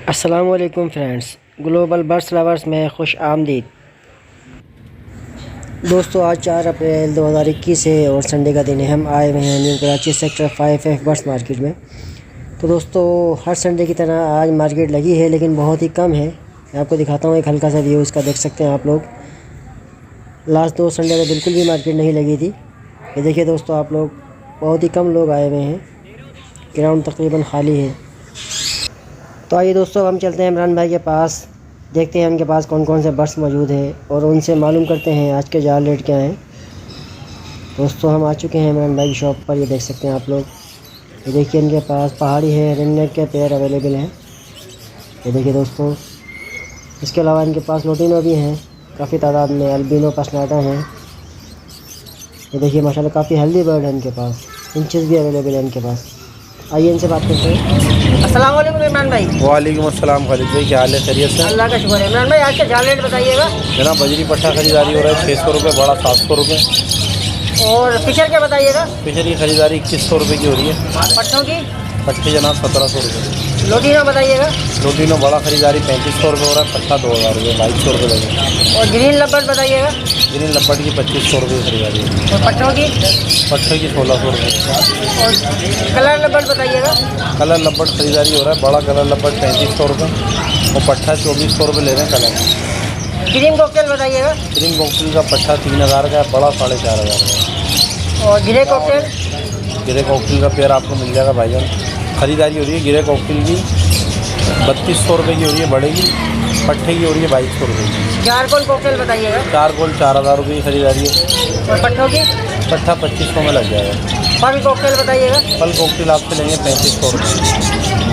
अस्सलामुअलैकुम friends, global birds lovers में खुश आमदीद। दोस्तों, आज 4 अप्रैल 2021 है और संडे का दिन है। हम आए हुए हैं new Karachi sector 5F birds market में। तो दोस्तों, हर संडे की तरह आज मार्केट लगी है लेकिन बहुत ही कम है। मैं आपको दिखाता हूँ एक हल्का सा व्यू इसका, देख सकते हैं आप लोग। लास्ट 2 संडे में बिल्कुल भी मार्केट नहीं लगी थी। ये देखिए दोस्तों, आप लोग, बहुत ही कम लोग आए हुए हैं, ग्राउंड तकरीबन खाली है। तो आइए दोस्तों, हम चलते हैं इमरान भाई के पास, देखते हैं उनके पास कौन कौन से बर्ड्स मौजूद है और उनसे मालूम करते हैं आज के जाल रेट क्या हैं। दोस्तों, हम आ चुके हैं इमरान भाई की शॉप पर। ये देख सकते हैं आप लोग। ये देखिए, इनके पास पहाड़ी है, रिंगनेक के पेयर अवेलेबल हैं। ये देखिए दोस्तों, इसके अलावा इनके पास लोटिनो भी हैं काफ़ी तादाद में, अल्बिनो पसनाटा हैं। ये देखिए माशाल्लाह काफ़ी हेल्दी बर्ड है इनके पास। इंचेस भी अवेलेबल है इनके पास। आइए इनसे बात करते हैं। अस्सलाम वालेकुम इमरान भाई। वालेकुम अस्सलाम खालिद भाई, क्या हाल है? खैरियत से? अल्लाह का शुक्र है। इमरान भाई, आज के जाल रेट बताइएगा। जनाब, बजरी पट्टा खरीदारी हो रहा है 600 रुपये, बड़ा 700 रुपये। और फिशर क्या बताइएगा? फिशर की खरीदारी 2100 रुपये की हो रही है। पट्टों की? पट्टे जनाब 1700 रुपये। लोटिनो बताइएगा। लोटिनो बड़ा खरीदारी 3500 रुपये हो रहा है, पट्टा 2000 रुपये, 2200 रुपये लगेगा। और ग्रीन लब्बर्ड बताइएगा। ग्रीन लब्बट की 2500 रुपये की खरीदारी है। और पट्टों की? पट्टे की 1600 रुपये। और कलर लब्बर्ड बताइएगा। कलर लब्बट खरीदारी हो रहा है, बड़ा कलर लब्बट 3500 रुपये और पट्टा 2400 रुपये ले रहे हैं कलर। क्रीम कॉकटेल बताइएगा। क्रीम बॉक्सिल का पट्टा 3000 का है, बड़ा 4500 का है। और ग्रे कॉकटेल? गिरे कॉकटेल का पेयर आपको मिल जाएगा भाईजान। खरीदारी हो रही है गिरे कॉकटेल की 3200 रुपये की हो रही है बड़े की, पट्टे की हो रही है 2200 रुपये की। चारकोल कॉकटेल बताइएगा। चारकोल 4000 रुपये की खरीदारी है। और पट्टों की? पट्टा 2500 में लग जाएगा। फल कॉकटेल बताइएगा। फल कॉकटेल आपसे लेंगे 3500 रुपये।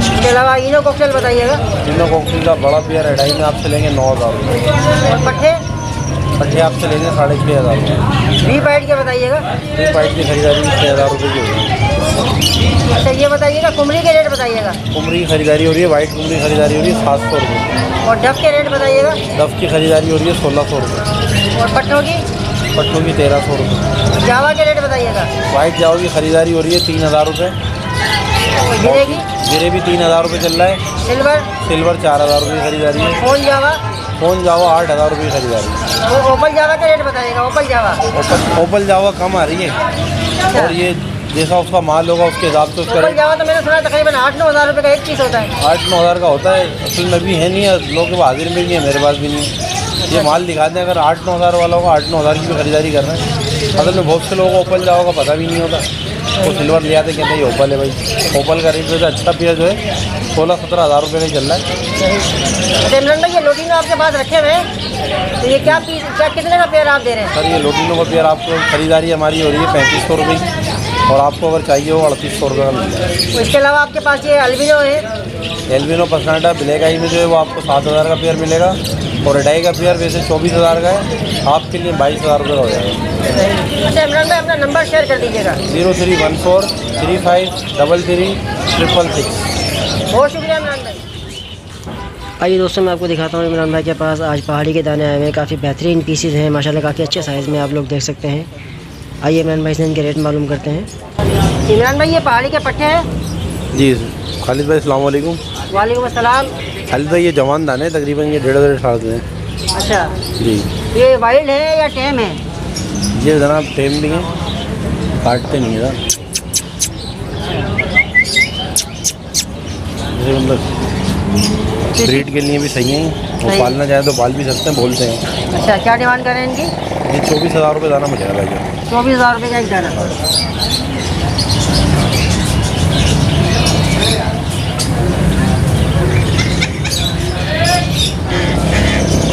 इसके अलावा इनो कॉकटेल बताइएगा। तीनों कॉकटेल का बड़ा पेयर अढ़ाई में आपसे लेंगे 9000 रुपये। और पट्टे? पट्टे आपसे लेंगे 6500 रुपये। वी पाइट के बताइएगा। फ्री पाइट की खरीदारी 6000 रुपये की हो रही है। अच्छा, ये बताइएगा कुमरी के रेट बताइएगा। कुमरी की खरीदारी हो रही है, वाइट कुमरी की खरीदारी हो रही है 700 रुपये। और डफ के रेट बताइएगा। डफ की खरीदारी हो रही है 1600 रुपये। और पट्टों की? पट्टों की 1300 रुपये। जावा के रेट बताइएगा। वाइट जाओ की खरीदारी हो रही है 3000 रुपये। और गिरे की? गिरे भी 3000 रुपये चल रहा है। सिल्वर? सिल्वर 4000 रुपये की खरीदारी है। फोन जावा? फोन जावा 8000 रुपये की खरीदारी है। और ओपल जावा के रेट बताइएगा। ओपल जावा? ओपल जावा कम आ रही है और ये जैसा उसका माल होगा उसके हिसाब से उसका ओपल जावा तो मैंने सुना तकरीबन 8-9 हज़ार रुपये का एक पीस होता है। 8-9 हज़ार का होता है। असल में भी है नहीं है, लोगों के पास हाजिर में नहीं है, मेरे पास भी नहीं है। ये माल दिखाते हैं, अगर 8-9 हज़ार वाला होगा 8-9 हज़ार की भी खरीदारी कर रहे हैं। असल में बहुत से लोगों को ओपल जावा का पता भी नहीं होता, वो सिल्वर ले आते, कहते हैं ये ओपल है भाई। ओपल का रेट जो है अच्छा पेयर जो है 16-17 हज़ार रुपये का चल रहा है। अच्छा इमरान भाई, ये लोटिनो आपके पास रखे हुए हैं, तो ये क्या कितने का पेयर आप दे रहे हैं? सर, ये लोटिनो का पेयर आपको खरीदारी हमारी हो रही है 3500 रुपये की और आपको अगर चाहिए हो 3800 रुपये का मिल जाएगा। तो इसके अलावा आपके पास ये अल्बिनो है। एल्बिनो पसनाटा ब्लैक आई में जो है वो आपको 7000 का पेयर मिलेगा और रेडाई का पेयर वैसे 24000 का है, आपके लिए 22000 रुपये का हो जाएगा। अच्छा इमरान भाई, अपना नंबर शेयर कर दीजिएगा। 0314 35 33 666। बहुत शुक्रिया इमरान भाई। आइए दोस्तों, मैं आपको दिखाता हूँ इमरान भाई के पास आज पहाड़ी के दाने आए हुए हैं। काफ़ी बेहतरीन पीसीज हैं माशाल्लाह, काफ़ी अच्छे साइज़ में आप लोग देख सकते हैं। आइए इमरान भाई से इनके रेट मालूम करते हैं। इमरान भाई, ये पहाड़ी के पट्टे हैं? जी खालिद भाई, अस्सलाम वालेकुम। वालेकुम अस्सलाम। खालिद भाई, ये जवान दाने हैं, तकरीबन ये 1.5 साल के हैं। अच्छा, जी, ये वाइल्ड है या टेम है? ये जनाब टेम भी हैं, काटते नहीं है जैसे मतलब ब्रीड के लिए भी सही हैं, वो पालना चाहे तो पाल भी सकते हैं, बोलते हैं। अच्छा, क्या डिमांड करें इनकी? ये 24000 रुपये दाना मिलेगा भाई। 24,000 रुपये का एक दाना।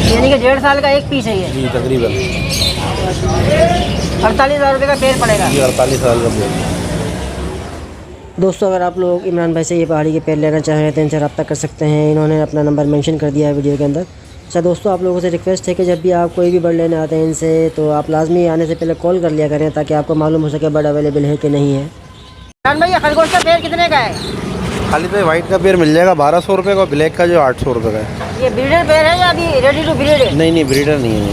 यानी कि 1.5 साल का एक पीस है ये? जी तकरीबन 48,000 रुपये का पेड़ पड़ेगा। जी 48,000 का पेड़। दोस्तों, अगर आप लोग इमरान भाई से ये पहाड़ी के पेड़ लेना चाहें तो इनसे रब्ता कर सकते हैं, इन्होंने अपना नंबर मेंशन कर दिया है वीडियो के अंदर। अच्छा दोस्तों, आप लोगों से रिक्वेस्ट है कि जब भी आप कोई भी बर्ड लेने आते हैं इनसे, तो आप लाजमी आने से पहले कॉल कर लिया करें ताकि आपको मालूम हो सके बर्ड अवेलेबल है कि नहीं है। इमरान भाई, ये खरगोश का पेड़ कितने का है? खालिद भाई, वाइट का पेयर मिल जाएगा 1200 रुपये का, ब्लैक का जो 800 रुपये का है। ये ब्रीडर पेड़ है या अभी रेडी टू ब्रीड है? नहीं, ब्रीडर नहीं है।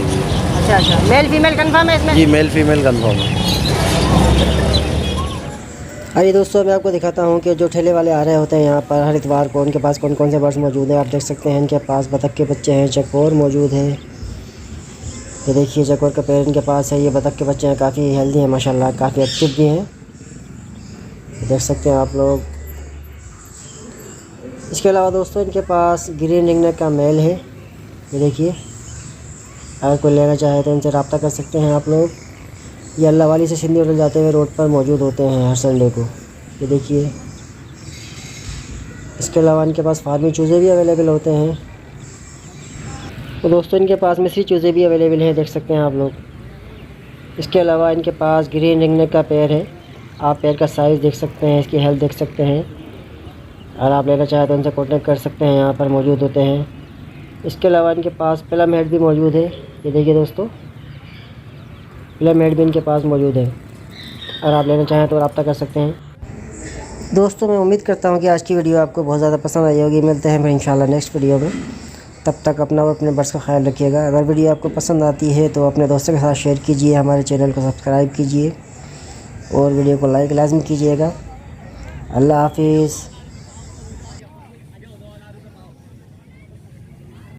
अच्छा अच्छा, मेल फीमेल कंफर्म है इसमें? जी मेल फीमेल कन्फर्म है। आइए दोस्तों, मैं आपको दिखाता हूँ कि जो ठेले वाले आ रहे होते हैं यहाँ पर हर इतवार को, उनके पास कौन कौन से बर्ड्स मौजूद हैं। आप देख सकते हैं इनके पास बतख के बच्चे हैं, चकोर मौजूद है। ये देखिए चकोर का पेड़ इनके पास है। ये बतख के बच्चे हैं, काफ़ी हेल्दी हैं माशाल्लाह, काफ़ी एक्टिव भी हैं, देख सकते हैं आप लोग। इसके अलावा दोस्तों इनके पास ग्रीन रिंगनेक का मेल है। ये देखिए, अगर कोई लेना चाहे तो इनसे रब्ता कर सकते हैं आप लोग। ये अल्लाह वाली से सिंधी होटल जाते हुए रोड पर मौजूद होते हैं हर संडे को। ये देखिए, इसके अलावा इनके पास फार्मी चूज़े भी अवेलेबल होते हैं। तो दोस्तों इनके पास मिस्री चूज़े भी अवेलेबल हैं, देख सकते हैं आप लोग। इसके अलावा इनके पास ग्रीन रिंगनेक का पेड़ है। आप पेड़ का साइज़ देख सकते हैं, इसकी हेल्थ देख सकते हैं। अगर आप लेना चाहें तो इनसे कॉन्टेक्ट कर सकते हैं, यहाँ पर मौजूद होते हैं। इसके अलावा इनके पास प्लम हेड भी मौजूद है। ये देखिए दोस्तों, प्लम हेड भी इनके पास मौजूद है। अगर आप लेना चाहें तो रब्ता कर सकते हैं। दोस्तों मैं उम्मीद करता हूँ कि आज की वीडियो आपको बहुत ज़्यादा पसंद आई होगी। मिलते हैं फिर इंशाल्लाह नेक्स्ट वीडियो में। तब तक अपना और अपने बर्ड्स का ख्याल रखिएगा। अगर वीडियो आपको पसंद आती है तो अपने दोस्तों के साथ शेयर कीजिए, हमारे चैनल को सब्सक्राइब कीजिए और वीडियो को लाइक लाजमी कीजिएगा। अल्लाह हाफिज़।